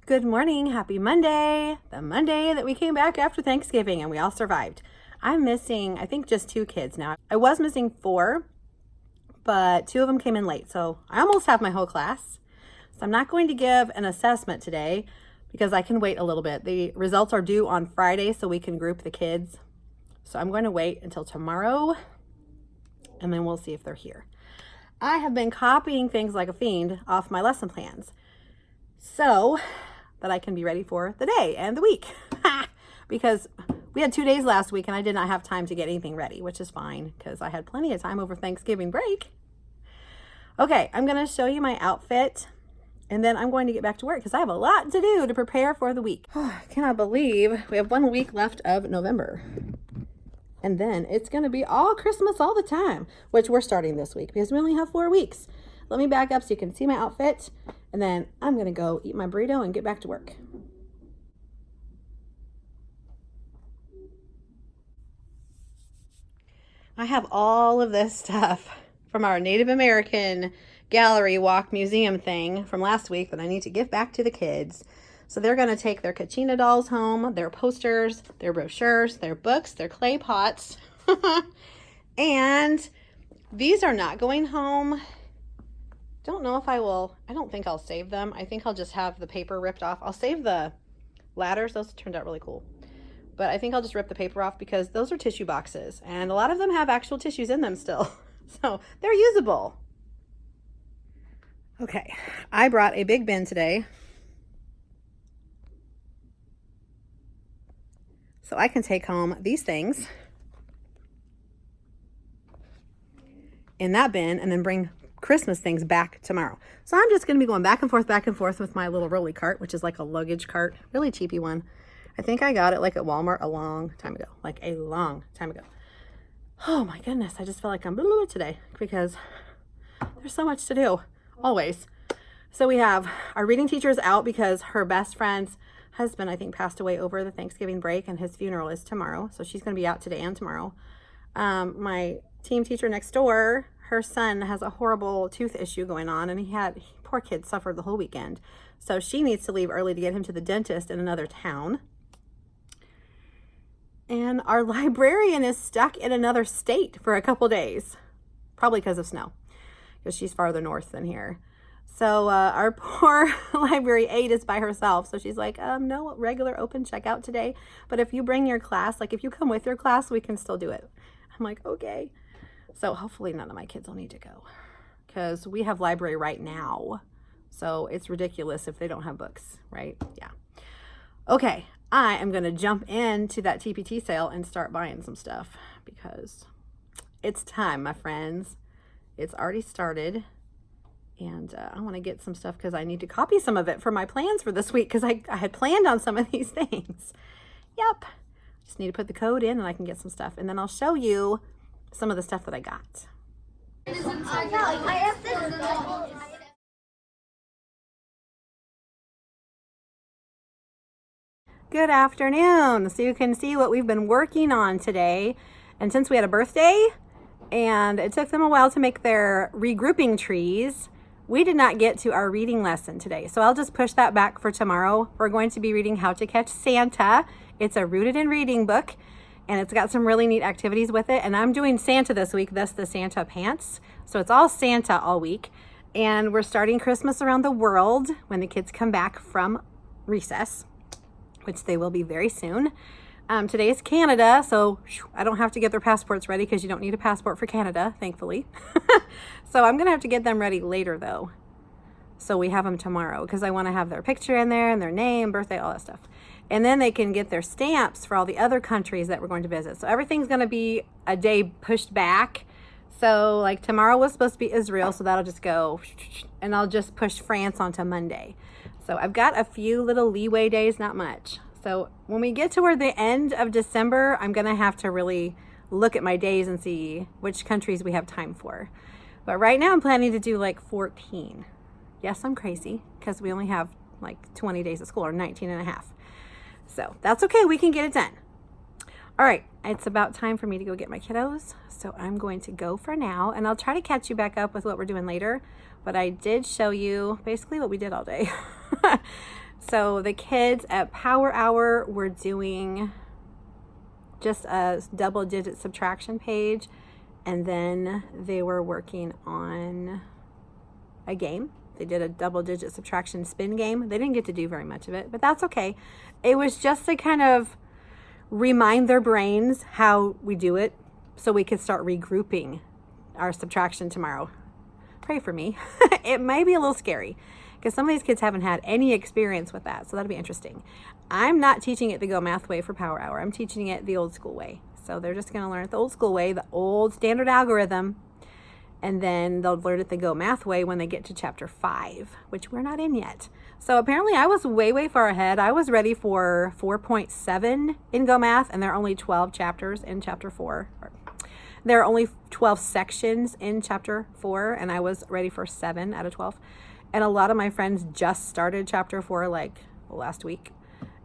Good morning. Happy Monday. The Monday that we came back after Thanksgiving and we all survived. I'm missing, I think, just 2 kids now. I was missing 4, but 2 of them came in late. So I almost have my whole class. So I'm not going to give an assessment today because I can wait a little bit. The results are due on Friday so we can group the kids. So I'm going to wait until tomorrow and then we'll see if they're here. I have been copying things like a fiend off my lesson plans so that I can be ready for the day and the week. Because we had 2 days last week and I did not have time to get anything ready, which is fine because I had plenty of time over Thanksgiving break. Okay, I'm going to show you my outfit and then I'm going to get back to work because I have a lot to do to prepare for the week. I cannot believe we have 1 week left of November. And then it's going to be all Christmas all the time, which we're starting this week because we only have 4 weeks. Let me back up so you can see my outfit. And then I'm going to go eat my burrito and get back to work. I have all of this stuff from our Native American gallery walk museum thing from last week that I need to give back to the kids. So they're going to take their Kachina dolls home, their posters, their brochures, their books, their clay pots. And these are not going home. Don't know if I will. I don't think I'll save them. I think I'll just have the paper ripped off. I'll save the ladders. Those turned out really cool. But I think I'll just rip the paper off because those are tissue boxes. And a lot of them have actual tissues in them still. So they're usable. Okay, I brought a big bin today. So I can take home these things in that bin and then bring Christmas things back tomorrow. So I'm just going to be going back and forth with my little rolly cart, which is like a luggage cart, really cheapy one. I think I got it like at Walmart a long time ago, Oh my goodness, I just feel like I'm today because there's so much to do, always. So we have our reading teachers out because her best friend's husband, I think, passed away over the Thanksgiving break and his funeral is tomorrow. So she's going to be out today and tomorrow. My team teacher next door, her son has a horrible tooth issue going on and poor kid suffered the whole weekend. So she needs to leave early to get him to the dentist in another town. And our librarian is stuck in another state for a couple days, probably because of snow, because she's farther north than here. So our poor library aide is by herself. So she's like, no regular open checkout today. But if you bring your class, like if you come with your class, we can still do it. I'm like, okay. So hopefully none of my kids will need to go because we have library right now. So it's ridiculous if they don't have books, right? Yeah. Okay. I am going to jump into that TpT sale and start buying some stuff because it's time, my friends. It's already started. And I want to get some stuff because I need to copy some of it for my plans for this week because I had planned on some of these things. Yep. Just need to put the code in and I can get some stuff. And then I'll show you some of the stuff that I got. Good afternoon. So you can see what we've been working on today. And since we had a birthday and it took them a while to make their regrouping trees, we did not get to our reading lesson today. So I'll just push that back for tomorrow. We're going to be reading How to Catch Santa. It's a Rooted in Reading book and it's got some really neat activities with it. And I'm doing Santa this week, thus the Santa pants. So it's all Santa all week. And we're starting Christmas around the world when the kids come back from recess, which they will be very soon. Today is Canada, so I don't have to get their passports ready because you don't need a passport for Canada, thankfully. So I'm gonna have to get them ready later though. So we have them tomorrow because I wanna have their picture in there and their name, birthday, all that stuff. And then they can get their stamps for all the other countries that we're going to visit. So everything's gonna be a day pushed back. So like tomorrow was supposed to be Israel, so that'll just go, and I'll just push France onto Monday. So I've got a few little leeway days, not much. So when we get toward the end of December, I'm gonna have to really look at my days and see which countries we have time for. But right now I'm planning to do like 14. Yes, I'm crazy because we only have like 20 days of school or 19 and a half. So that's okay, we can get it done. All right, it's about time for me to go get my kiddos. So I'm going to go for now and I'll try to catch you back up with what we're doing later. But I did show you basically what we did all day. So the kids at Power Hour were doing just a double-digit subtraction page, and then they were working on a game. They did a double-digit subtraction spin game. They didn't get to do very much of it, but that's okay. It was just to kind of remind their brains how we do it so we could start regrouping our subtraction tomorrow. Pray for me. It may be a little scary because some of these kids haven't had any experience with that, so that'll be interesting. I'm not teaching it the Go Math way for Power Hour. I'm teaching it the old school way. So they're just going to learn it the old school way, the old standard algorithm, and then they'll learn it the Go Math way when they get to chapter 5, which we're not in yet. So apparently I was way far ahead. I was ready for 4.7 in Go Math, and there are only 12 chapters in chapter 4. There are only 12 sections in chapter 4, and I was ready for 7 out of 12. And a lot of my friends just started chapter 4 like last week.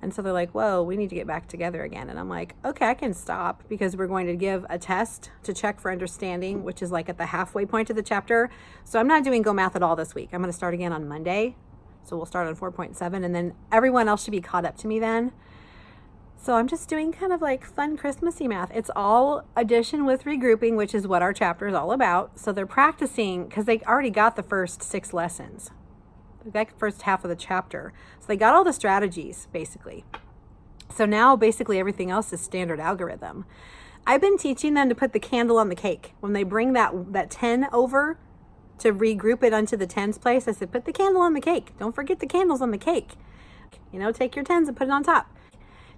And so they're like, whoa, we need to get back together again. And I'm like, okay, I can stop because we're going to give a test to check for understanding, which is like at the halfway point of the chapter. So I'm not doing Go Math at all this week. I'm going to start again on Monday. So we'll start on 4.7, and then everyone else should be caught up to me then. So I'm just doing kind of like fun Christmassy math. It's all addition with regrouping, which is what our chapter is all about. So they're practicing because they already got the first 6 lessons. They got the first half of the chapter. So they got all the strategies, basically. So now basically everything else is standard algorithm. I've been teaching them to put the candle on the cake. When they bring that 10 over to regroup it onto the tens place, I said, put the candle on the cake. Don't forget the candles on the cake. You know, take your tens and put it on top.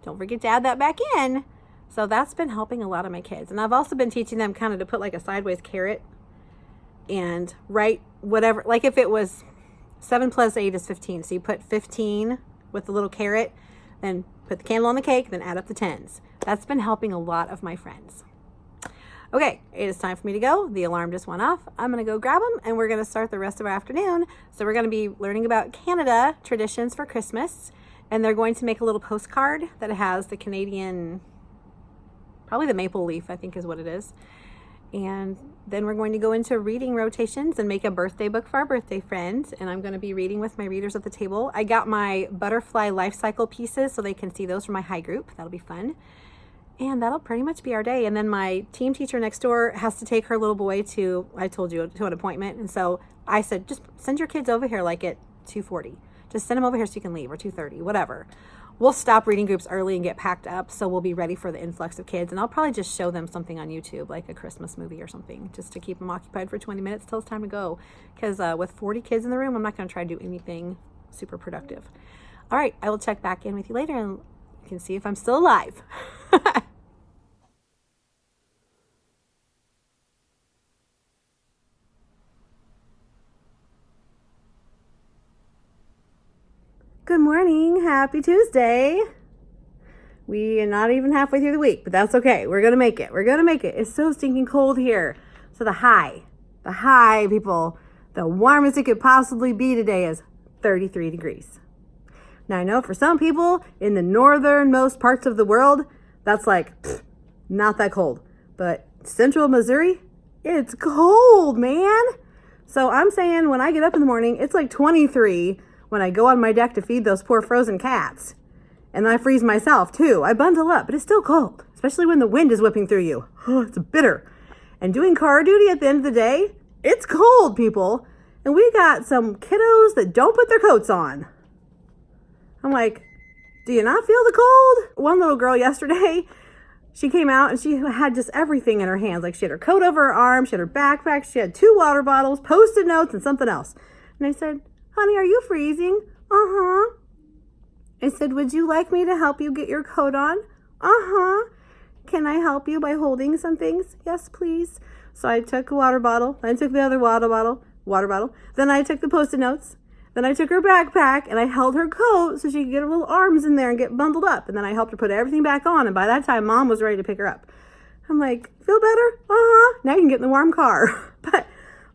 Don't forget to add that back in. So that's been helping a lot of my kids. And I've also been teaching them kind of to put like a sideways caret and write whatever, like if it was 7 plus 8 is 15. So you put 15 with the little caret, then put the candle on the cake, then add up the tens. That's been helping a lot of my friends. Okay, it is time for me to go. The alarm just went off. I'm going to go grab them, and we're going to start the rest of our afternoon. So we're going to be learning about Canada traditions for Christmas, and they're going to make a little postcard that has the Canadian, probably the maple leaf, I think is what it is. And then we're going to go into reading rotations and make a birthday book for our birthday friends. And I'm going to be reading with my readers at the table. I got my butterfly life cycle pieces so they can see those from my high group. That'll be fun. And that'll pretty much be our day. And then my team teacher next door has to take her little boy to, I told you, to an appointment. And so I said, just send your kids over here like at 2:40. Just send them over here so you can leave, or 2:30, whatever. We'll stop reading groups early and get packed up, so we'll be ready for the influx of kids. And I'll probably just show them something on YouTube, like a Christmas movie or something, just to keep them occupied for 20 minutes till it's time to go. Because with 40 kids in the room, I'm not going to try to do anything super productive. All right, I will check back in with you later, and you can see if I'm still alive. Good morning. Happy Tuesday. We are not even halfway through the week, but that's okay. We're going to make it. We're going to make it. It's so stinking cold here. So the high, people, the warmest it could possibly be today is 33 degrees. Now I know for some people in the northernmost parts of the world, that's like, not that cold. But central Missouri, it's cold, man. So I'm saying when I get up in the morning, it's like 23 when I go on my deck to feed those poor frozen cats. And I freeze myself too. I bundle up, but it's still cold, especially when the wind is whipping through you. Oh, it's bitter. And doing car duty at the end of the day, it's cold, people. And we got some kiddos that don't put their coats on. I'm like, do you not feel the cold? One little girl yesterday, she came out and she had just everything in her hands. Like she had her coat over her arm, she had her backpack, she had 2 water bottles, Post-it notes, and something else. And I said, honey, are you freezing? Uh-huh. I said, would you like me to help you get your coat on? Uh-huh. Can I help you by holding some things? Yes, please. So I took a water bottle. I took the other water bottle. Then I took the Post-it notes. Then I took her backpack and I held her coat so she could get her little arms in there and get bundled up. And then I helped her put everything back on. And by that time, Mom was ready to pick her up. I'm like, feel better? Uh-huh. Now you can get in the warm car. But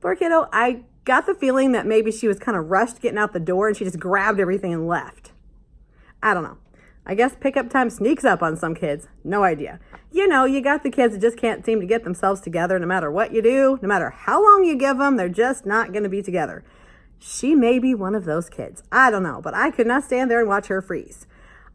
poor kiddo, I got the feeling that maybe she was kind of rushed getting out the door and she just grabbed everything and left. I don't know. I guess pickup time sneaks up on some kids. No idea. You know, you got the kids that just can't seem to get themselves together no matter what you do. No matter how long you give them, they're just not going to be together. She may be one of those kids. I don't know, but I could not stand there and watch her freeze.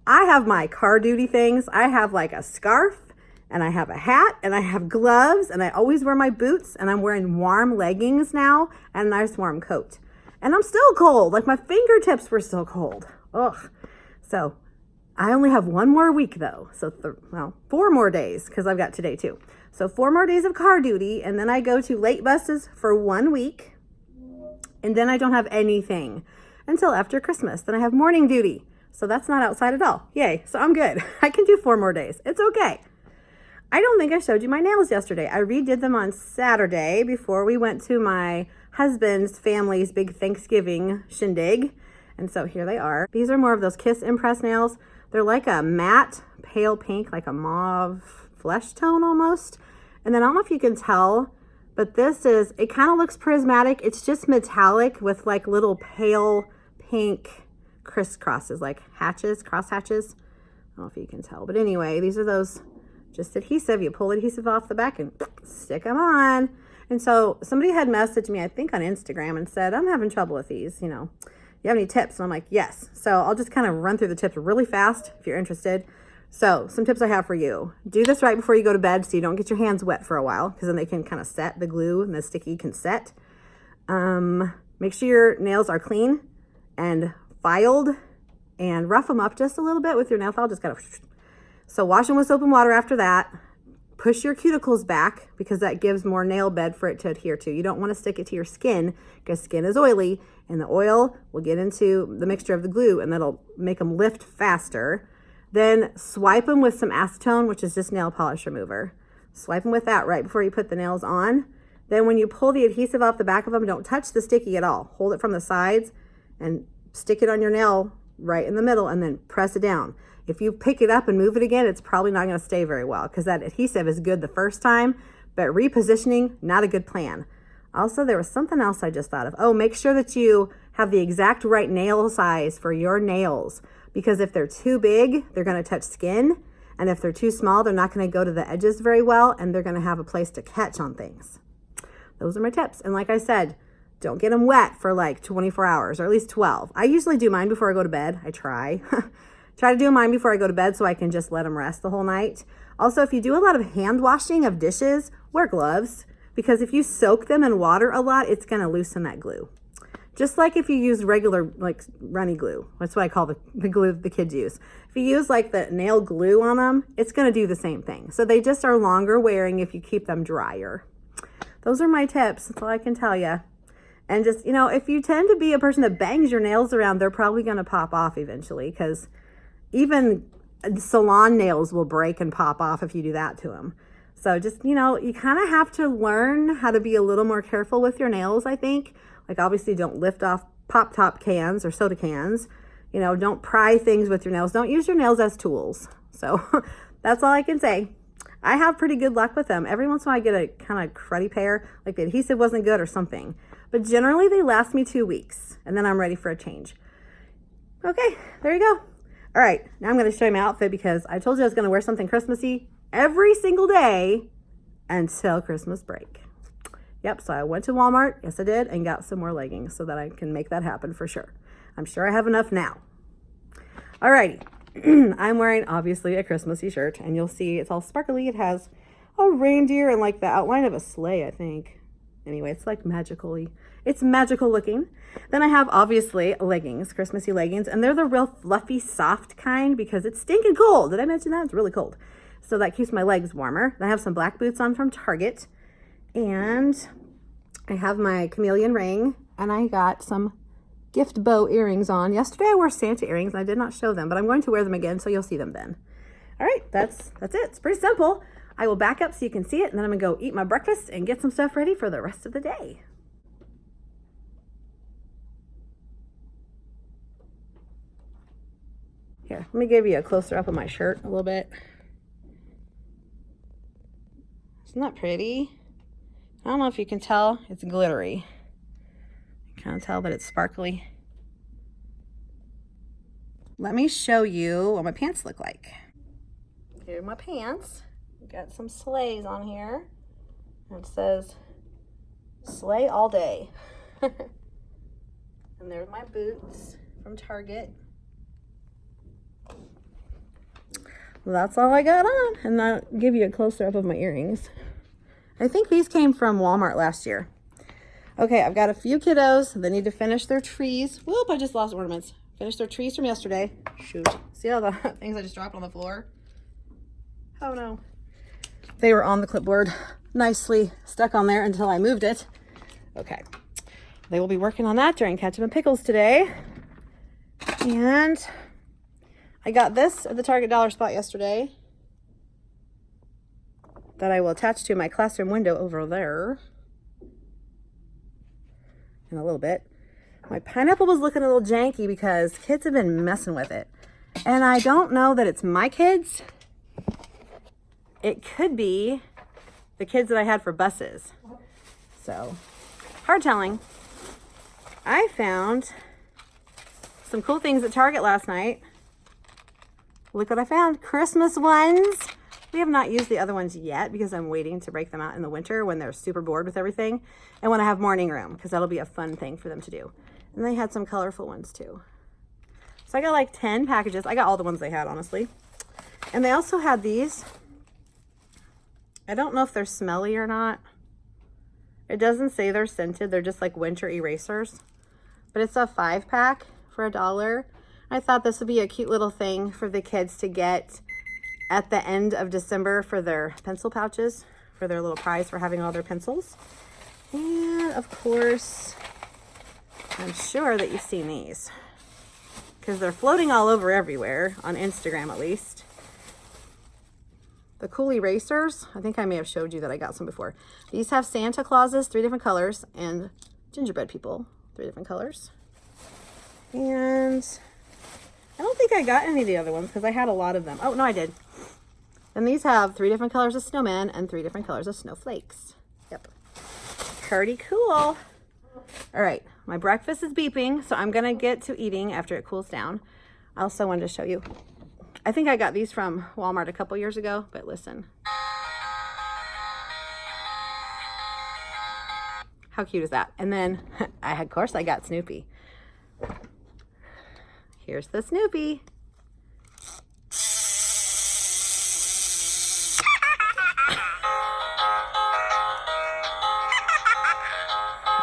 I have my car duty things. I have like a scarf, and I have a hat, and I have gloves, and I always wear my boots, and I'm wearing warm leggings now and a nice warm coat. And I'm still cold. Like my fingertips were still cold. Ugh. So I only have one more week though. So, 4 more days because I've got today too. So 4 more days of car duty, and then I go to late buses for 1 week. And then I don't have anything until after Christmas. Then I have morning duty. So that's not outside at all. Yay. So I'm good. I can do 4 more days. It's okay. I don't think I showed you my nails yesterday. I redid them on Saturday before we went to my husband's family's big Thanksgiving shindig. And so here they are. These are more of those Kiss Impress nails. They're like a matte pale pink, like a mauve flesh tone almost. And then I don't know if you can tell, but it kind of looks prismatic. It's just metallic with like little pale pink crisscrosses, like cross hatches. I don't know if you can tell, but anyway, these are those just adhesive. You pull adhesive off the back and stick them on. And so somebody had messaged me, I think on Instagram, and said, I'm having trouble with these, you have any tips? And I'm like, yes. So I'll just kind of run through the tips really fast if you're interested. So some tips I have for you. Do this right before you go to bed so you don't get your hands wet for a while, because then they can kind of set, the glue and the sticky can set. Make sure your nails are clean and filed, and rough them up just a little bit with your nail file. Just kind of, so wash them with soap and water after that. Push your cuticles back because that gives more nail bed for it to adhere to. You don't want to stick it to your skin because skin is oily, and the oil will get into the mixture of the glue and that'll make them lift faster. Then swipe them with some acetone, which is just nail polish remover. Swipe them with that right before you put the nails on. Then when you pull the adhesive off the back of them, don't touch the sticky at all. Hold it from the sides and stick it on your nail right in the middle and then press it down. If you pick it up and move it again, it's probably not going to stay very well because that adhesive is good the first time, but repositioning, not a good plan. Also, there was something else I just thought of. Oh, make sure that you have the exact right nail size for your nails, because if they're too big, they're going to touch skin. And if they're too small, they're not going to go to the edges very well, and they're going to have a place to catch on things. Those are my tips. And like I said, don't get them wet for like 24 hours, or at least 12. I usually do mine before I go to bed. I try. Try to do mine before I go to bed so I can just let them rest the whole night. Also, if you do a lot of hand washing of dishes, wear gloves, because if you soak them in water a lot, it's going to loosen that glue. Just like if you use regular, like runny glue. That's what I call the glue the kids use. If you use like the nail glue on them, it's going to do the same thing. So they just are longer wearing if you keep them drier. Those are my tips. That's all I can tell you. And just, if you tend to be a person that bangs your nails around, they're probably going to pop off eventually, because even salon nails will break and pop off if you do that to them. So just, you kind of have to learn how to be a little more careful with your nails, I think. Like obviously don't lift off pop top cans or soda cans. Don't pry things with your nails. Don't use your nails as tools. So that's all I can say. I have pretty good luck with them. Every once in a while I get a kind of cruddy pair, like the adhesive wasn't good or something. But generally they last me 2 weeks, and then I'm ready for a change. Okay, there you go. All right, now I'm going to show you my outfit because I told you I was going to wear something Christmassy every single day until Christmas break. Yep, so I went to Walmart, yes I did, and got some more leggings so that I can make that happen for sure. I'm sure I have enough now. All righty, I'm wearing obviously a Christmassy shirt, and you'll see it's all sparkly. It has a reindeer and like the outline of a sleigh, I think. Anyway, it's like magically, it's magical looking. Then I have obviously leggings, Christmassy leggings, and they're the real fluffy, soft kind because it's stinking cold. Did I mention that? It's really cold. So that keeps my legs warmer. Then I have some black boots on from Target, and I have my chameleon ring, and I got some gift bow earrings on. Yesterday I wore Santa earrings, and I did not show them, but I'm going to wear them again, so you'll see them then. All right, that's it. It's pretty simple. I will back up so you can see it, and then I'm gonna go eat my breakfast and get some stuff ready for the rest of the day. Here, let me give you a closer up of my shirt a little bit. Isn't that pretty? I don't know if you can tell, it's glittery. You can't tell that it's sparkly. Let me show you what my pants look like. Here are my pants. Got some sleighs on here. It says, slay all day. And there's my boots from Target. Well, that's all I got on. And I'll give you a closer up of my earrings. I think these came from Walmart last year. Okay, I've got a few kiddos that need to finish their trees. Whoop, I just lost ornaments. Finish their trees from yesterday. Shoot. See all the things I just dropped on the floor? Oh no. They were on the clipboard, nicely stuck on there until I moved it. Okay. They will be working on that during Ketchup and Pickles today. And I got this at the Target dollar spot yesterday that I will attach to my classroom window over there in a little bit. My pineapple was looking a little janky because kids have been messing with it. And I don't know that it's my kids. It could be the kids that I had for buses. So, hard telling. I found some cool things at Target last night. Look what I found. Christmas ones. We have not used the other ones yet because I'm waiting to break them out in the winter when they're super bored with everything. And when I have morning room, because that'll be a fun thing for them to do. And they had some colorful ones too. So I got like 10 packages. I got all the ones they had, honestly. And they also had these. I don't know if they're smelly or not. It doesn't say they're scented. They're just like winter erasers. But it's a 5-pack for $1. I thought this would be a cute little thing for the kids to get at the end of December for their pencil pouches, for their little prize for having all their pencils. And of course, I'm sure that you've seen these because they're floating all over everywhere, on Instagram at least. The cool erasers, I think I may have showed you that I got some before. These have Santa Clauses, 3 different colors, and gingerbread people, 3 different colors. And I don't think I got any of the other ones because I had a lot of them. Oh, no, I did. And these have 3 different colors of snowmen and 3 different colors of snowflakes. Yep. Pretty cool. All right, my breakfast is beeping, so I'm gonna get to eating after it cools down. I also wanted to show you. I think I got these from Walmart a couple years ago, but listen. How cute is that? And then, of course, I got Snoopy. Here's the Snoopy.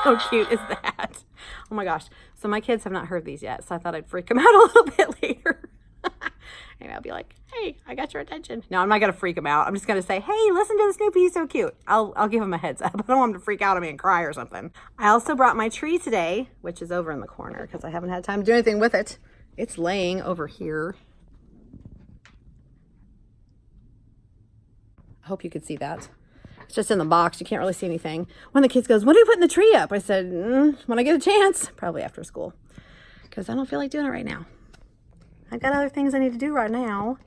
How cute is that? Oh my gosh. So my kids have not heard these yet, so I thought I'd freak them out a little bit later. And I'll be like, hey, I got your attention. No, I'm not going to freak them out. I'm just going to say, hey, listen to the Snoopy. He's so cute. I'll give him a heads up. I don't want him to freak out on me and cry or something. I also brought my tree today, which is over in the corner because I haven't had time to do anything with it. It's laying over here. I hope you could see that. It's just in the box. You can't really see anything. One of the kids goes, when are you putting the tree up? I said, when I get a chance. Probably after school. Because I don't feel like doing it right now. I got other things I need to do right now.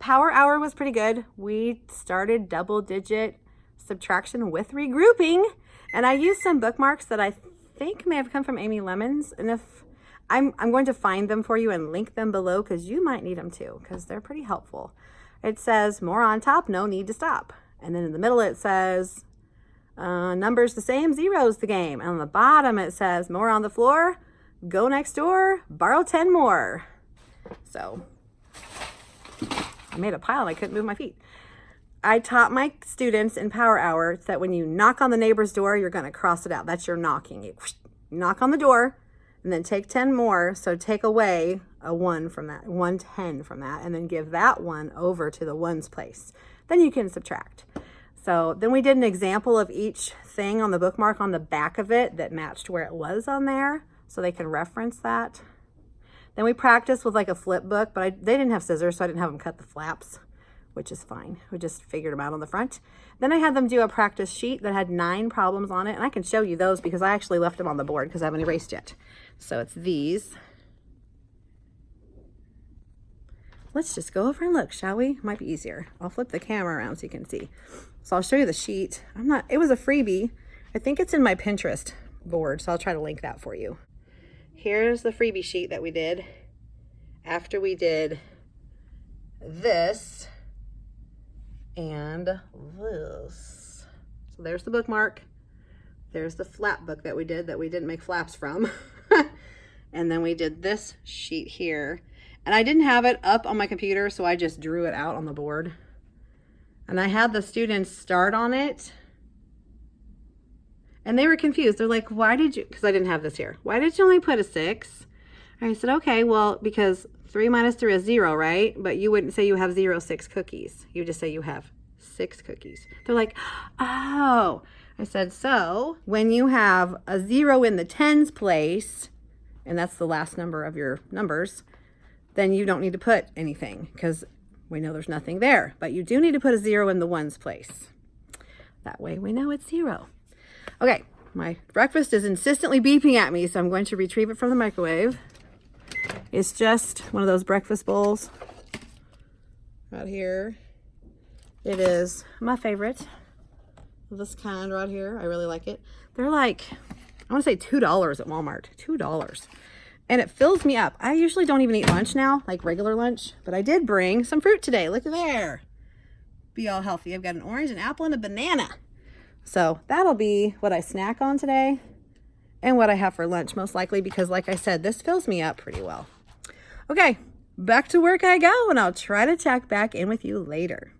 Power hour was pretty good. We started double-digit subtraction with regrouping. And I used some bookmarks that I think may have come from Amy Lemon's. And if I'm going to find them for you and link them below because you might need them too because they're pretty helpful. It says more on top, no need to stop. And then in the middle it says numbers the same, zeros the game. And on the bottom it says more on the floor, go next door, borrow 10 more. So I made a pile and I couldn't move my feet. I taught my students in Power Hour that when you knock on the neighbor's door, you're going to cross it out. That's your knocking. You knock on the door and then take 10 more. So take away a 1 from that, 110 from that, and then give that one over to the ones place. Then you can subtract. So then we did an example of each thing on the bookmark on the back of it that matched where it was on there so they can reference that. Then we practiced with like a flip book, but they didn't have scissors, so I didn't have them cut the flaps, which is fine. We just figured them out on the front. Then I had them do a practice sheet that had 9 problems on it, and I can show you those because I actually left them on the board because I haven't erased yet. So it's these. Let's just go over and look, shall we? Might be easier. I'll flip the camera around so you can see. So I'll show you the sheet. It was a freebie. I think it's in my Pinterest board, so I'll try to link that for you. Here's the freebie sheet that we did after we did this and this. So there's the bookmark. There's the flap book that we didn't make flaps from. And then we did this sheet here. And I didn't have it up on my computer, so I just drew it out on the board. And I had the students start on it. And they were confused. They're like, why did you, because I didn't have this here. Why did you only put a 6? I said, okay, well, because 3 minus 3 is 0, right? But you wouldn't say you have 6 cookies. You just say you have 6 cookies. They're like, oh. I said, so when you have a 0 in the tens place, and that's the last number of your numbers, then you don't need to put anything because we know there's nothing there. But you do need to put a 0 in the ones place. That way we know it's 0. Okay, my breakfast is insistently beeping at me, so I'm going to retrieve it from the microwave. It's just one of those breakfast bowls right here. It is my favorite. This kind right here. I really like it. They're like, I want to say $2 at Walmart. $2. And it fills me up. I usually don't even eat lunch now, like regular lunch, but I did bring some fruit today. Look at there. Be all healthy. I've got an orange, an apple, and a banana. So that'll be what I snack on today and what I have for lunch most likely, because like I said, this fills me up pretty well. Okay, back to work I go, and I'll try to check back in with you later.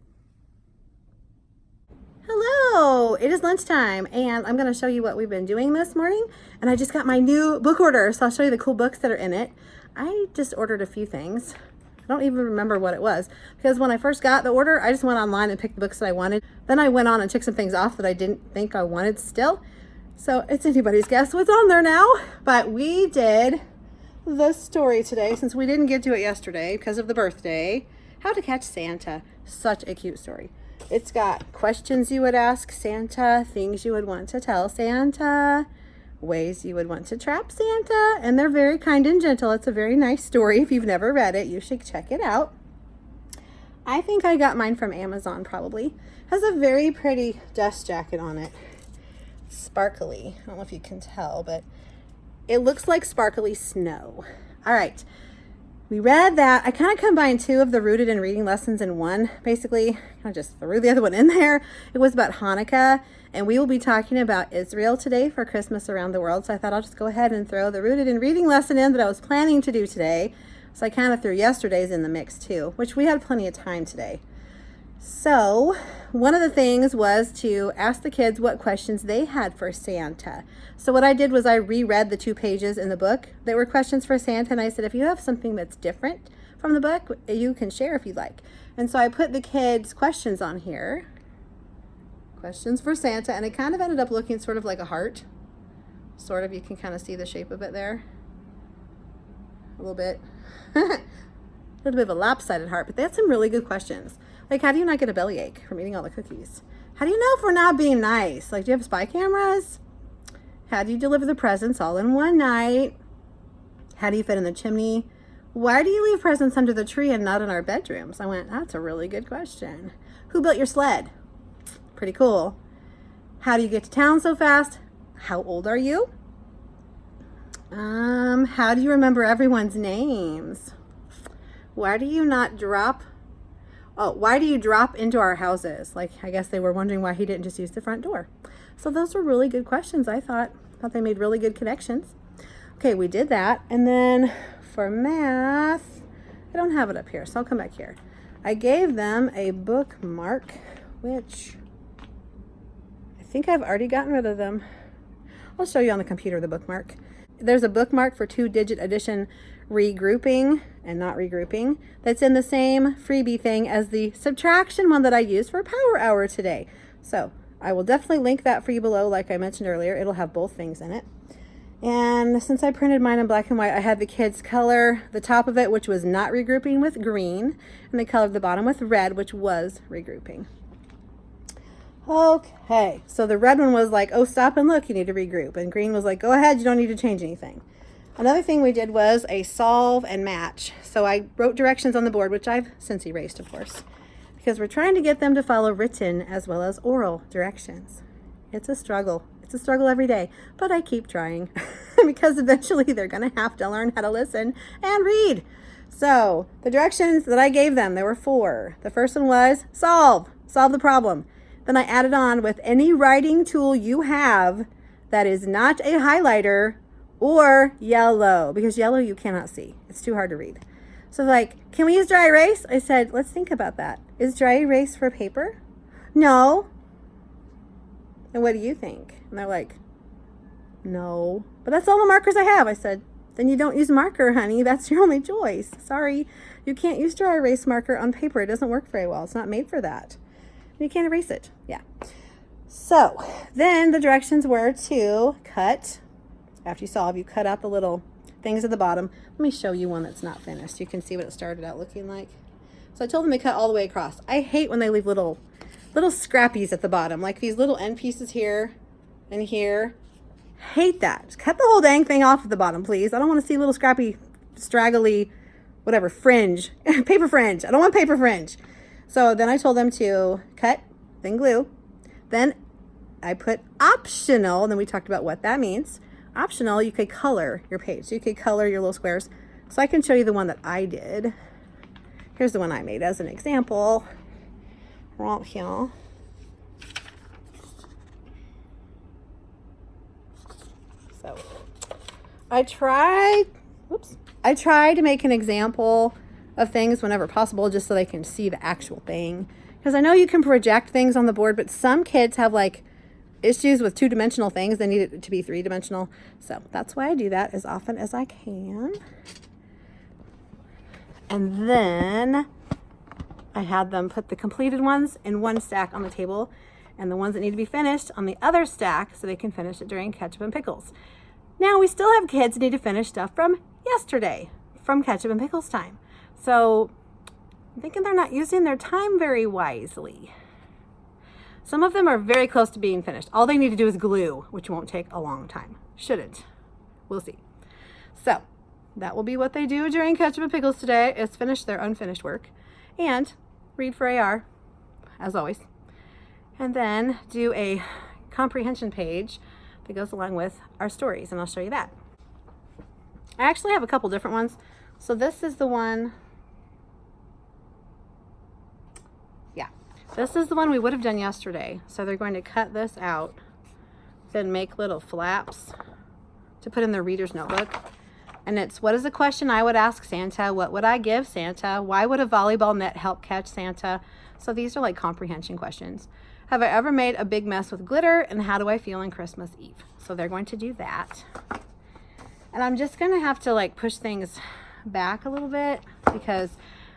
Hello, it is lunchtime, and I'm going to show you what we've been doing this morning. And I just got my new book order, so I'll show you the cool books that are in it. I just ordered a few things. I don't even remember what it was, because when I first got the order, I just went online and picked the books that I wanted. Then I went on and took some things off that I didn't think I wanted still. So it's anybody's guess what's on there now. But we did the story today, since we didn't get to it yesterday because of the birthday. How to Catch Santa. Such a cute story. It's got questions you would ask Santa, things you would want to tell Santa, ways you would want to trap Santa, and they're very kind and gentle. It's a very nice story. If you've never read it, you should check it out. I think I got mine from Amazon probably. Has a very pretty dust jacket on it. Sparkly. I don't know if you can tell, but it looks like sparkly snow. All right. We read that. I kind of combined 2 of the rooted in reading lessons in one, basically. I just threw the other one in there. It was about Hanukkah, and we will be talking about Israel today for Christmas around the world. So I thought I'll just go ahead and throw the rooted in reading lesson in that I was planning to do today. So I kind of threw yesterday's in the mix too, which we had plenty of time today. So one of the things was to ask the kids what questions they had for Santa. So what I did was I reread the 2 pages in the book that were questions for Santa, and I said, if you have something that's different from the book, you can share if you'd like. And so I put the kids' questions on here. Questions for Santa, and it kind of ended up looking sort of like a heart. Sort of, you can kind of see the shape of it there. A little bit. A little bit of a lopsided heart, but they had some really good questions. Like, how do you not get a bellyache from eating all the cookies? How do you know if we're not being nice? Like, do you have spy cameras? How do you deliver the presents all in one night? How do you fit in the chimney? Why do you leave presents under the tree and not in our bedrooms? I went, that's a really good question. Who built your sled? Pretty cool. How do you get to town so fast? How old are you? How do you remember everyone's names? Why do you not drop? Oh, why do you drop into our houses? Like, I guess they were wondering why he didn't just use the front door. So those were really good questions, I thought. They made really good connections. Okay, we did that. And then for math, I don't have it up here, so I'll come back here. I gave them a bookmark, which I think I've already gotten rid of them. I'll show you on the computer the bookmark. There's a bookmark for 2-digit addition regrouping and not regrouping that's in the same freebie thing as the subtraction one that I used for Power Hour today. So I will definitely link that for you below, like I mentioned earlier. It'll have both things in it. And since I printed mine in black and white, I had the kids color the top of it, which was not regrouping, with green, and they colored the bottom with red, which was regrouping. Okay, so the red one was like, oh, stop and look, you need to regroup. And green was like, go ahead, you don't need to change anything. Another thing we did was a solve and match. So I wrote directions on the board, which I've since erased, of course, because we're trying to get them to follow written as well as oral directions. It's a struggle. It's a struggle every day, but I keep trying because eventually they're going to have to learn how to listen and read. So the directions that I gave them, there were 4. The first one was solve the problem. Then I added on with any writing tool you have that is not a highlighter or yellow, because yellow you cannot see. It's too hard to read. So like, can we use dry erase? I said, let's think about that. Is dry erase for paper? No. And what do you think? And they're like, no. But that's all the markers I have. I said, then you don't use marker, honey. That's your only choice. Sorry. You can't use dry erase marker on paper. It doesn't work very well. It's not made for that. You can't erase it. Yeah. So then the directions were to cut. After you solve, you cut out the little things at the bottom. Let me show you one that's not finished. You can see what it started out looking like. So I told them to cut all the way across. I hate when they leave little scrappies at the bottom, like these little end pieces here and here. Hate that. Just cut the whole dang thing off at the bottom, please. I don't want to see little scrappy, straggly, whatever, fringe, paper fringe. I don't want paper fringe. So then I told them to cut, then glue. Then I put optional, and then we talked about what that means. Optional, you could color your page. So you could color your little squares. So I can show you the one that I did. Here's the one I made as an example. Right here. So I tried to make an example of things whenever possible, just so they can see the actual thing. Because I know you can project things on the board, but some kids have like issues with two-dimensional things. They need it to be three-dimensional. So that's why I do that as often as I can. And then I had them put the completed ones in one stack on the table and the ones that need to be finished on the other stack so they can finish it during ketchup and pickles. Now we still have kids that need to finish stuff from yesterday, from ketchup and pickles time. So I'm thinking they're not using their time very wisely. Some of them are very close to being finished. All they need to do is glue, which won't take a long time. Shouldn't. We'll see. So that will be what they do during ketchup and pickles today, is finish their unfinished work and read for AR, as always. And then do a comprehension page that goes along with our stories, and I'll show you that. I actually have a couple different ones. So this is the one, this is the one we would have done yesterday. So they're going to cut this out, then make little flaps to put in their reader's notebook. And it's, what is the question I would ask Santa? What would I give Santa? Why would a volleyball net help catch Santa? So these are like comprehension questions. Have I ever made a big mess with glitter? And how do I feel on Christmas Eve? So they're going to do that. And I'm just going to have to like push things back a little bit because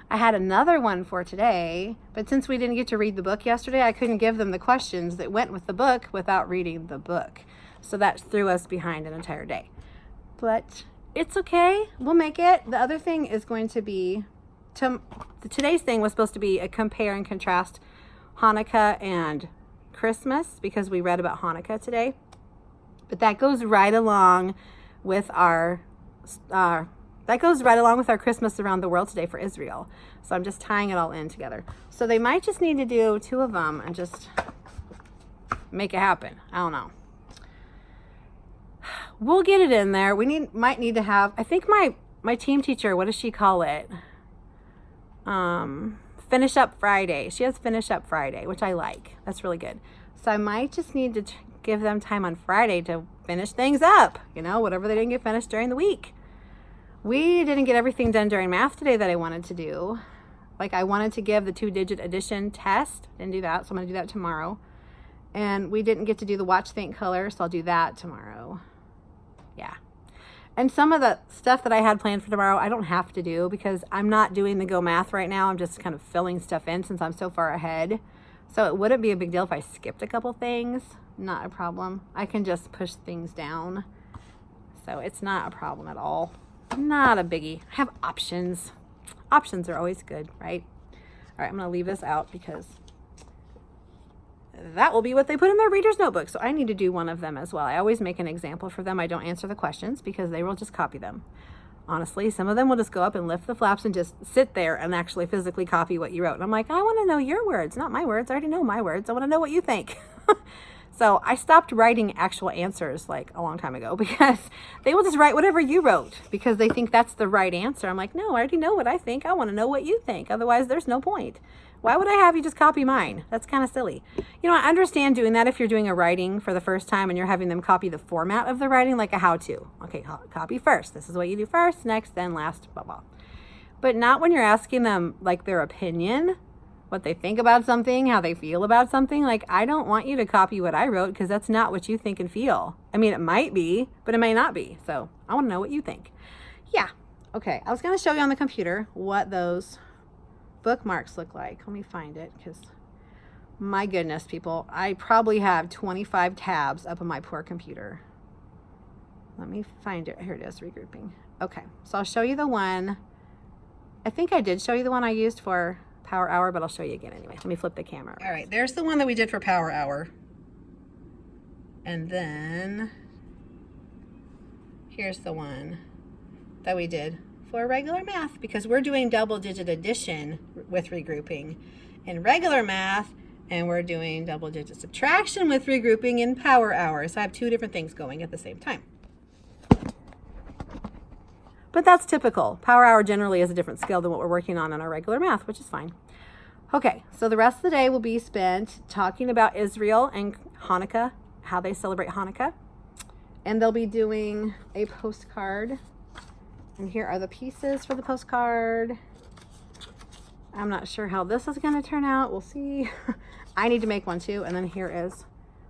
I had another one for today, but since we didn't get to read the book yesterday, I couldn't give them the questions that went with the book without reading the book. So that threw us behind an entire day. But it's okay. We'll make it. The other thing is going to be, today's thing was supposed to be a compare and contrast Hanukkah and Christmas, because we read about Hanukkah today. But that goes right along with our Christmas around the world today for Israel. So I'm just tying it all in together. So they might just need to do two of them and just make it happen. I don't know. We'll get it in there. We might need to have, I think my team teacher, what does she call it? Finish Up Friday. She has Finish Up Friday, which I like. That's really good. So I might just need to give them time on Friday to finish things up, whatever they didn't get finished during the week. We didn't get everything done during math today that I wanted to do. Like I wanted to give the 2-digit addition test. Didn't do that, so I'm going to do that tomorrow. And we didn't get to do the watch, think, color, so I'll do that tomorrow. Yeah. And some of the stuff that I had planned for tomorrow, I don't have to do because I'm not doing the Go Math right now. I'm just kind of filling stuff in since I'm so far ahead. So it wouldn't be a big deal if I skipped a couple things. Not a problem. I can just push things down. So it's not a problem at all. Not a biggie. I have options. Options are always good, right? All right, I'm going to leave this out because that will be what they put in their reader's notebook. So I need to do one of them as well. I always make an example for them. I don't answer the questions because they will just copy them. Honestly, some of them will just go up and lift the flaps and just sit there and actually physically copy what you wrote. And I'm like, I want to know your words, not my words. I already know my words. I want to know what you think. So I stopped writing actual answers like a long time ago because they will just write whatever you wrote because they think that's the right answer. I'm like, no, I already know what I think. I want to know what you think. Otherwise, there's no point. Why would I have you just copy mine? That's kind of silly. You know, I understand doing that if you're doing a writing for the first time and you're having them copy the format of the writing, like a how-to. Okay, copy first. This is what you do first, next, then last, blah, blah. But not when you're asking them like their opinion, what they think about something, how they feel about something. Like, I don't want you to copy what I wrote because that's not what you think and feel. I mean, it might be, but it may not be. So I want to know what you think. Yeah. Okay. I was going to show you on the computer what those bookmarks look like. Let me find it because my goodness, people, I probably have 25 tabs up on my poor computer. Let me find it. Here it is, regrouping. Okay. So I'll show you the one. I think I did show you the one I used for Power Hour, but I'll show you again anyway. Let me flip the camera. All right, there's the one that we did for Power Hour. And then here's the one that we did for regular math, because we're doing double-digit addition with regrouping in regular math, and we're doing double-digit subtraction with regrouping in Power Hour. So I have two different things going at the same time. But that's typical. Power Hour generally is a different scale than what we're working on in our regular math, which is fine. Okay, so the rest of the day will be spent talking about Israel and Hanukkah, how they celebrate Hanukkah. And they'll be doing a postcard. And here are the pieces for the postcard. I'm not sure how this is going to turn out. We'll see. I need to make one too. And then here is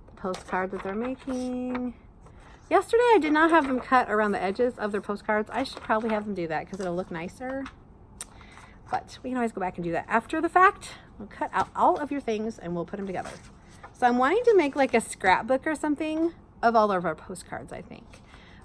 the postcard that they're making. Yesterday I did not have them cut around the edges of their postcards. I should probably have them do that because it'll look nicer. But we can always go back and do that after the fact. We'll cut out all of your things and we'll put them together. So I'm wanting to make like a scrapbook or something of all of our postcards, I think.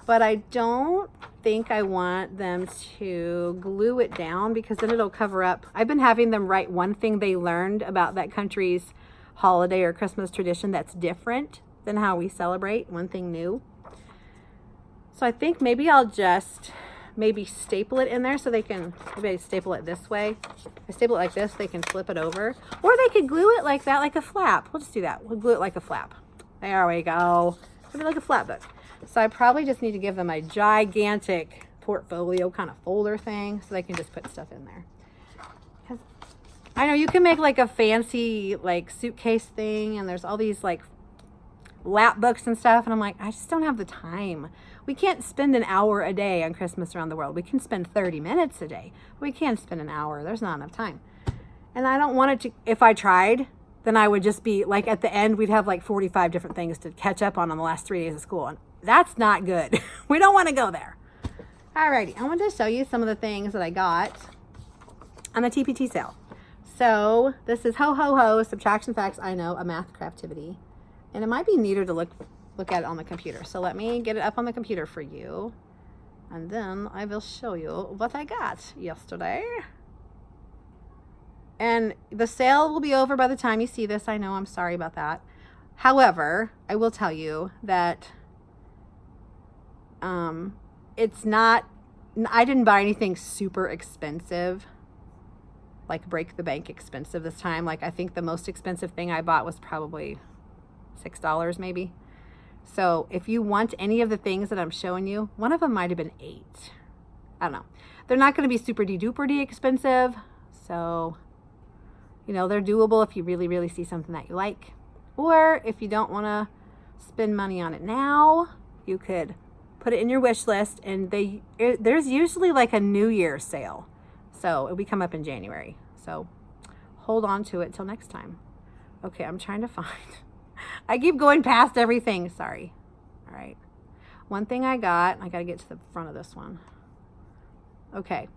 But I don't think I want them to glue it down because then it'll cover up. I've been having them write one thing they learned about that country's holiday or Christmas tradition that's different than how we celebrate, one thing new. So I think maybe I'll just maybe staple it in there so they can, maybe I staple it this way. If I staple it like this, they can flip it over. Or they could glue it like that, like a flap. We'll just do that. We'll glue it like a flap. There we go. It'll be like a flap book. So I probably just need to give them a gigantic portfolio kind of folder thing so they can just put stuff in there. Because I know you can make like a fancy like suitcase thing and there's all these like lap books and stuff, and I'm like, I just don't have the time. We can't spend an hour a day on Christmas around the world. We can spend 30 minutes a day. We can't spend an hour. There's not enough time. And I don't want it to, if I tried, then I would just be like at the end, we'd have like 45 different things to catch up on the last 3 days of school. And that's not good. We don't want to go there. Alrighty, I wanted to show you some of the things that I got on the TpT sale. So this is Ho Ho Ho, Subtraction Facts, I Know, a math craftivity. And it might be neater to look at it on the computer. So let me get it up on the computer for you. And then I will show you what I got yesterday. And the sale will be over by the time you see this. I know, I'm sorry about that. However, I will tell you that it's not, I didn't buy anything super expensive, like break the bank expensive this time. Like I think the most expensive thing I bought was probably $6 maybe. So if you want any of the things that I'm showing you, one of them might have been $8. I don't know. They're not going to be super de-duper expensive. So, you know, they're doable if you really, really see something that you like. Or if you don't want to spend money on it now, you could put it in your wish list. And there's usually like a New Year's sale. So it'll be come up in January. So hold on to it till next time. Okay, I'm trying to find... I keep going past everything. Sorry. All right. One thing I got to get to the front of this one. Okay.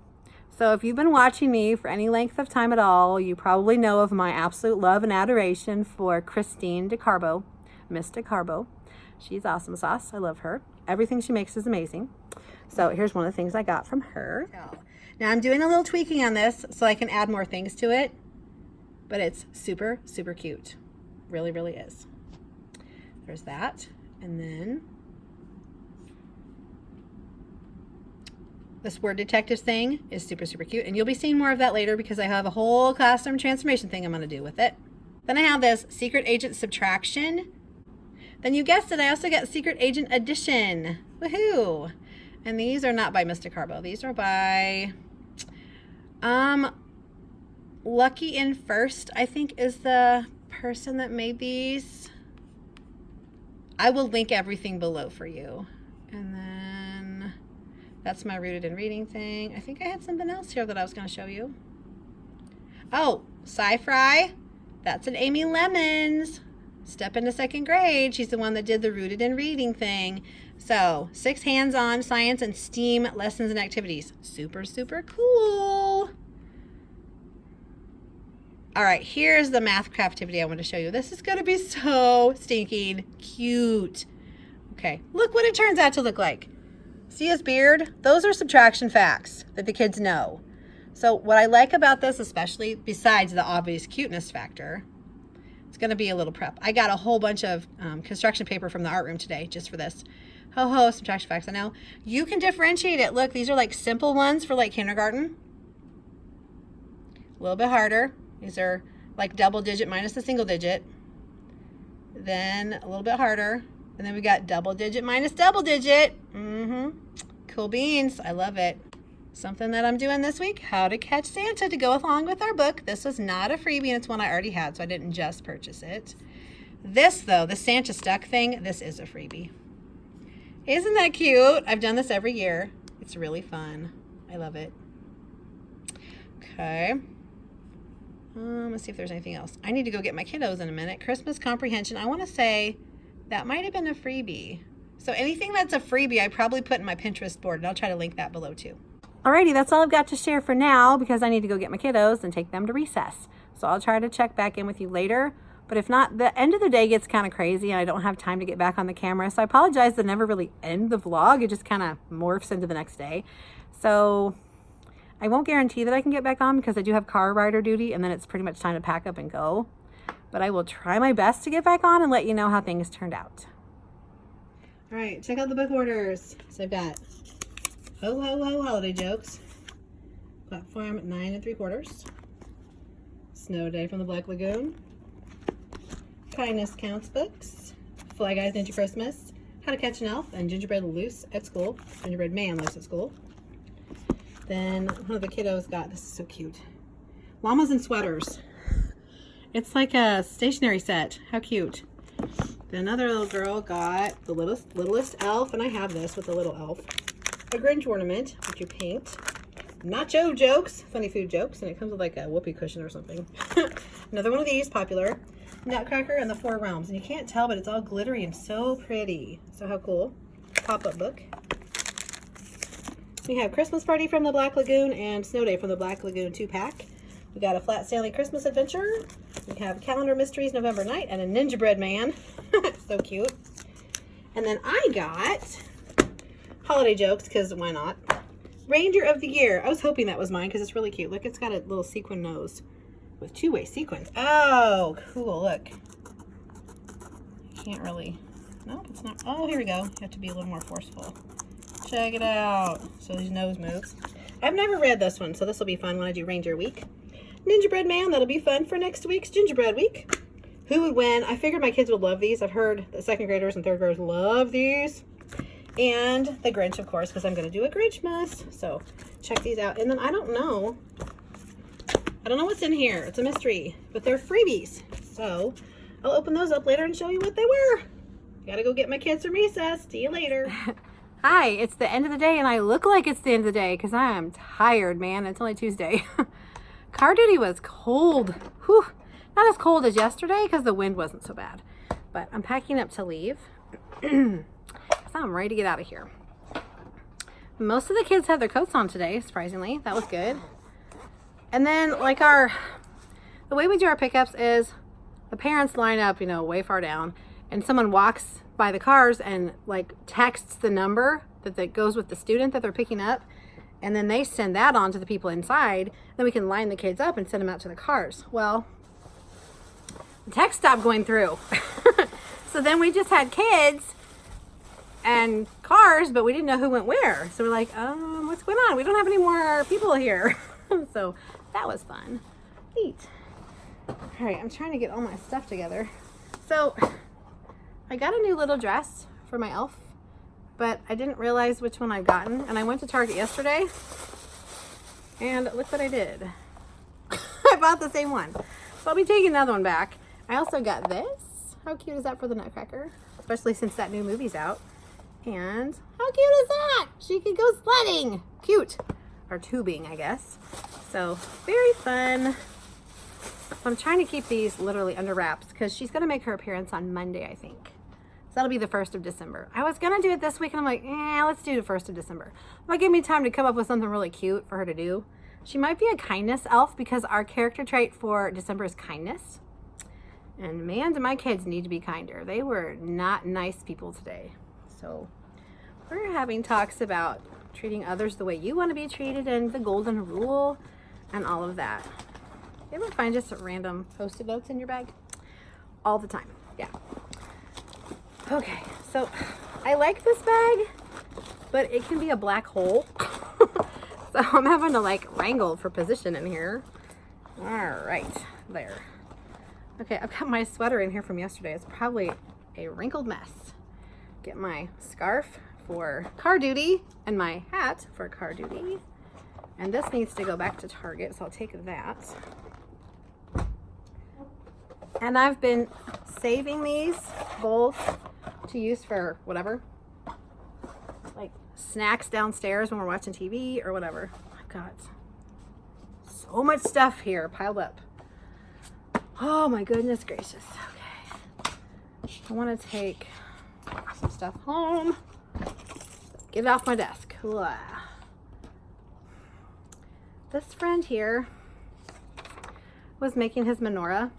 So if you've been watching me for any length of time at all, you probably know of my absolute love and adoration for Christine DeCarbo, Miss DeCarbo. She's awesome sauce. I love her. Everything she makes is amazing. So here's one of the things I got from her. Now I'm doing a little tweaking on this so I can add more things to it, but it's super, super cute. Really, really is. There's that. And then this word detective thing is super, super cute. And you'll be seeing more of that later because I have a whole classroom transformation thing I'm going to do with it. Then I have this Secret Agent Subtraction. Then you guessed it, I also got Secret Agent Addition. Woohoo! And these are not by Mr. DeCarbo. These are by Lucky in First, I think, is the person that made these. I will link everything below for you. And then that's my Rooted in Reading thing. I think I had something else here that I was going to show you. Oh, Sci Fri. That's an Amy Lemons. Step into second grade. She's the one that did the Rooted in Reading thing. So 6 hands-on science and STEAM lessons and activities. Super, super cool. All right, here's the math craftivity I want to show you. This is going to be so stinking cute. Okay, look what it turns out to look like. See his beard? Those are subtraction facts that the kids know. So what I like about this, especially besides the obvious cuteness factor, it's going to be a little prep. I got a whole bunch of construction paper from the art room today just for this. Ho ho, subtraction facts, I know. You can differentiate it. Look, these are like simple ones for like kindergarten. A little bit harder. These are like double digit minus the single digit. Then a little bit harder. And then we got double digit minus double digit. Cool beans. I love it. Something that I'm doing this week, How to Catch Santa, to go along with our book. This was not a freebie, and it's one I already had, so I didn't just purchase it. This, though, the Santa Stuck thing, this is a freebie. Isn't that cute? I've done this every year. It's really fun. I love it. Okay. Let's see if there's anything else. I need to go get my kiddos in a minute. Christmas comprehension. I want to say that might have been a freebie. So anything that's a freebie, I probably put in my Pinterest board, and I'll try to link that below too. Alrighty, that's all I've got to share for now because I need to go get my kiddos and take them to recess. So I'll try to check back in with you later. But if not, the end of the day gets kind of crazy and I don't have time to get back on the camera. So I apologize to never really end the vlog. It just kind of morphs into the next day. So I won't guarantee that I can get back on because I do have car rider duty and then it's pretty much time to pack up and go. But I will try my best to get back on and let you know how things turned out. All right, check out the book orders. So I've got Ho Ho Ho Holiday Jokes, Platform 9 3/4, Snow Day from the Black Lagoon, Kindness Counts books, Fly Guys Ninja Christmas, How to Catch an Elf, and Gingerbread Loose at School, Gingerbread Man Loose at School. Then one of the kiddos got, this is so cute, Llamas and Sweaters. It's like a stationery set. How cute. Then another little girl got the littlest elf, and I have this with the little elf. A Grinch ornament, which you paint. Nacho jokes, funny food jokes, and it comes with like a whoopee cushion or something. Another one of these, popular. Nutcracker and the Four Realms. And you can't tell, but it's all glittery and so pretty. So how cool. Pop-up book. We have Christmas Party from the Black Lagoon and Snow Day from the Black Lagoon 2-pack. We got a Flat Stanley Christmas Adventure. We have Calendar Mysteries November Night and a Ninja Bread Man. So cute. And then I got Holiday Jokes, because why not? Ranger of the Year. I was hoping that was mine because it's really cute. Look, it's got a little sequin nose with 2-way sequins. Oh, cool. Look. Can't really. No, it's not. Oh, here we go. You have to be a little more forceful. Check it out. So these nose moves. I've never read this one, so this will be fun when I do Ranger Week. Gingerbread Man, that'll be fun for next week's Gingerbread Week. Who would win? I figured my kids would love these. I've heard the 2nd graders and 3rd graders love these. And the Grinch, of course, because I'm going to do a Grinchmas. So check these out. And then I don't know what's in here. It's a mystery, but they're freebies. So I'll open those up later and show you what they were. Gotta go get my kids from recess. See you later. Hi, it's the end of the day, and I look like it's the end of the day because I am tired, man. It's only Tuesday. Car duty was cold. Whew. Not as cold as yesterday because the wind wasn't so bad. But I'm packing up to leave. So I'm ready to get out of here. Most of the kids had their coats on today, surprisingly. That was good. And then like the way we do our pickups is the parents line up, you know, way far down, and someone walks by the cars and like texts the number that goes with the student that they're picking up. And then they send that on to the people inside. Then we can line the kids up and send them out to the cars. Well, the text stopped going through. So then we just had kids and cars, but we didn't know who went where. So we're like, what's going on? We don't have any more people here. So that was fun. Neat. All right, I'm trying to get all my stuff together. So I got a new little dress for my elf, but I didn't realize which one I'd gotten. And I went to Target yesterday, and look what I did. I bought the same one. So I'll be taking another one back. I also got this. How cute is that for the Nutcracker? Especially since that new movie's out. And how cute is that? She could go sledding. Cute. Or tubing, I guess. So very fun. I'm trying to keep these literally under wraps because she's going to make her appearance on Monday, I think. So that'll be the 1st of December. I was going to do it this week and I'm like, let's do the 1st of December. Might give me time to come up with something really cute for her to do. She might be a kindness elf because our character trait for December is kindness. And man, do my kids need to be kinder. They were not nice people today. So we're having talks about treating others the way you want to be treated and the golden rule and all of that. You ever find just random Post-it notes in your bag? All the time, yeah. Okay, so I like this bag, but it can be a black hole. So I'm having to like wrangle for position in here. All right, there. Okay, I've got my sweater in here from yesterday. It's probably a wrinkled mess. Get my scarf for car duty and my hat for car duty. And this needs to go back to Target, so I'll take that. And I've been saving these bowls to use for whatever, like snacks downstairs when we're watching TV or whatever. I've got so much stuff here piled up. Oh my goodness gracious. Okay. I want to take some stuff home. Get it off my desk. Blah. This friend here was making his menorah.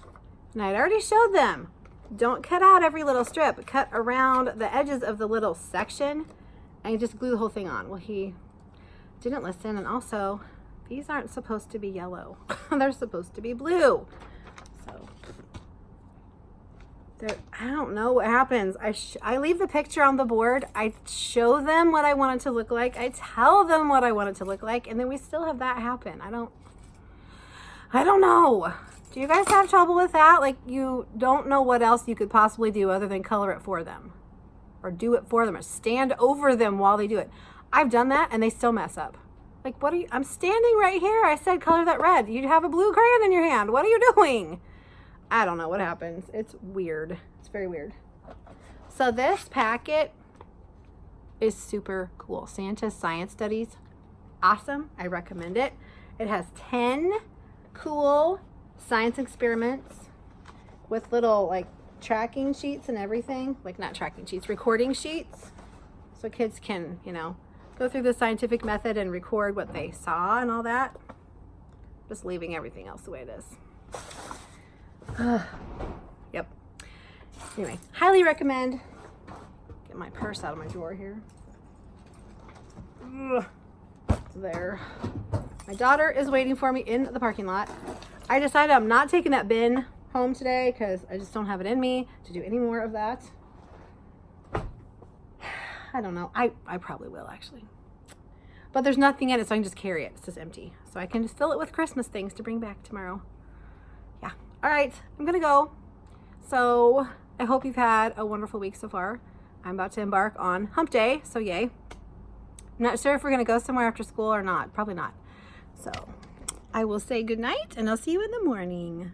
And I'd already showed them. Don't cut out every little strip. Cut around the edges of the little section and you just glue the whole thing on. Well, he didn't listen. And also, these aren't supposed to be yellow. They're supposed to be blue. So, I don't know what happens. I leave the picture on the board. I show them what I want it to look like. I tell them what I want it to look like. And then we still have that happen. I don't know. Do you guys have trouble with that? Like you don't know what else you could possibly do other than color it for them or do it for them or stand over them while they do it. I've done that and they still mess up. Like, what are you, I'm standing right here. I said color that red. You have a blue crayon in your hand. What are you doing? I don't know what happens. It's weird. It's very weird. So this packet is super cool. Santa's Science Studies. Awesome. I recommend it. It has 10 cool science experiments with little like tracking sheets and everything. Like not tracking sheets, recording sheets. So kids can, you know, go through the scientific method and record what they saw and all that. Just leaving everything else the way it is. Yep. Anyway, highly recommend. Get my purse out of my drawer here. There. My daughter is waiting for me in the parking lot. I decided I'm not taking that bin home today because I just don't have it in me to do any more of that. I don't know. I probably will actually. But there's nothing in it, so I can just carry it. It's just empty. So I can just fill it with Christmas things to bring back tomorrow. Yeah. All right. I'm going to go. So I hope you've had a wonderful week so far. I'm about to embark on hump day, so yay. I'm not sure if we're going to go somewhere after school or not. Probably not. So I will say good night and I'll see you in the morning.